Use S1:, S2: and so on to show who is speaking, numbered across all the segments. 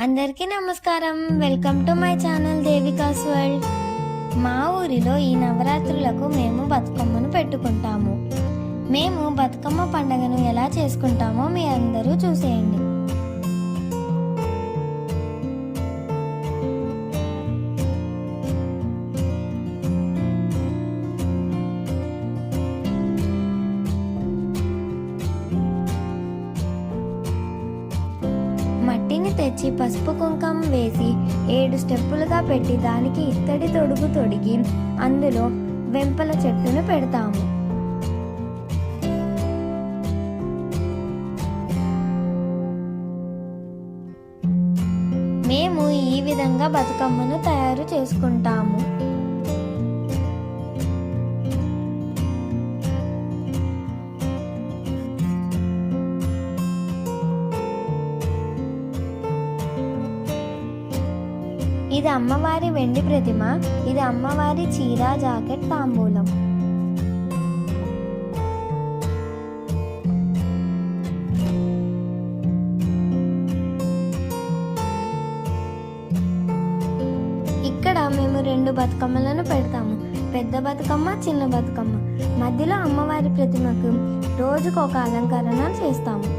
S1: అందరికీ నమస్కారం. Welcome to my channel దేవికాస్ world. మా ఊరిలో ఈ నవరాత్రులకు మేము బతుకమ్మను పెట్టుకుంటాము. మేము బతుకమ్మ పండుగను ఎలా చేసుకుంటామో మీ అందరూ చూసేయండి. మట్టిని తెచ్చి పసుపు కుంకం వేసి 7 స్టెప్పులుగా పెట్టి దానికి ఇత్తడి తొడుగు తొడిగి అందులో వెంపల చెట్టును పెడతాము. మేము ఈ విధంగా బతుకమ్మను తయారు చేసుకుంటాము. ఇది అమ్మవారి వెండి ప్రతిమ. ఇది అమ్మవారి చీర, జాకెట్, తాంబూలం. ఇక్కడ మేము 2 బతుకమ్మలను పెడతాము. పెద్ద బతుకమ్మ, చిన్న బతుకమ్మ. మధ్యలో అమ్మవారి ప్రతిమకు రోజుకొక అలంకరణ చేస్తాము.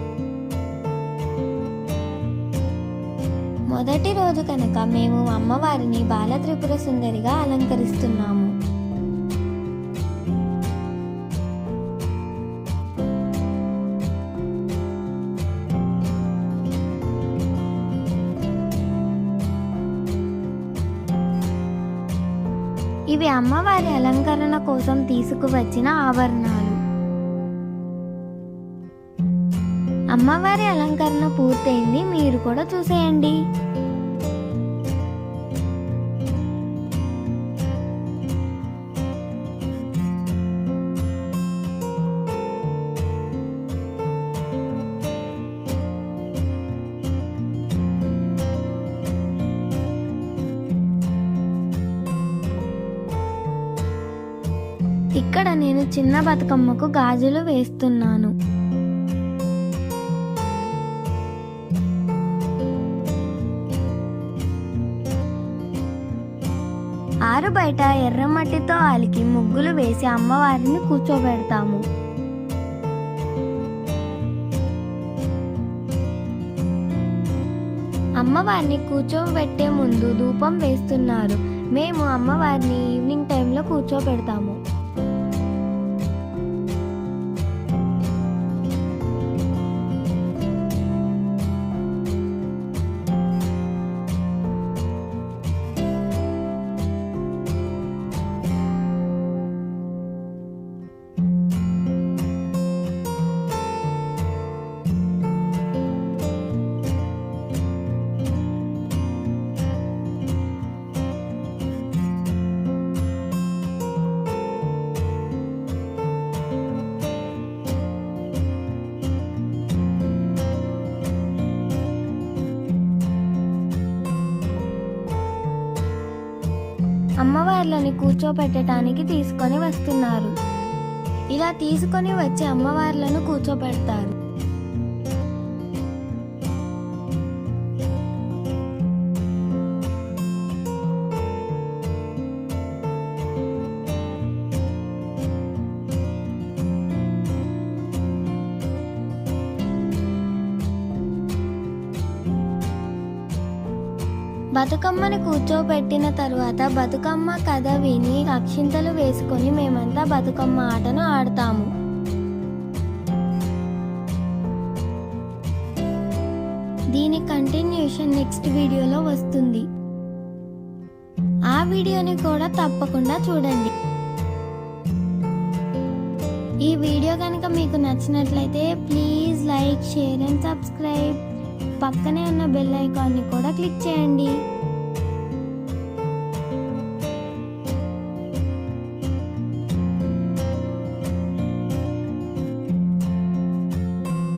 S1: మొదటి రోజు కనుక మేము అమ్మవారిని బాల త్రిపుర సుందరిగా అలంకరిస్తున్నాము. ఇవి అమ్మవారి అలంకరణ కోసం తీసుకువచ్చిన ఆభరణాలు. అమ్మవారి అలంకరణ పూర్తయింది, మీరు కూడా చూసేయండి. ఇక్కడ నేను చిన్న బతుకమ్మకు గాజులు వేస్తున్నాను. ఆరు బయట ఎర్రమట్టితో అలికి ముగ్గులు వేసి అమ్మవారిని కూర్చోబెడతాము. అమ్మవారిని కూర్చోబెట్టే ముందు ధూపం వేస్తున్నారు. మేము అమ్మవారిని ఈవినింగ్ టైంలో కూర్చోబెడతాము. అమ్మవార్లని కూర్చోపెట్టడానికి తీసుకొని వస్తున్నారు. ఇలా తీసుకొని వచ్చి అమ్మవార్లను కూర్చోపెడతారు. బతుకమ్మని కూర్చోబెట్టిన తర్వాత బతుకమ్మ కథ విని అక్షింతలు వేసుకొని మేమంతా బతుకమ్మ ఆటను ఆడతాము. దీని కంటిన్యూషన్ నెక్స్ట్ వీడియోలో వస్తుంది. ఆ వీడియోని కూడా తప్పకుండా చూడండి. ఈ వీడియో కనుక మీకు నచ్చినట్లయితే please like, share and subscribe. పక్కనే ఉన్న బెల్ ఐకాన్ని కూడా క్లిక్ చేయండి.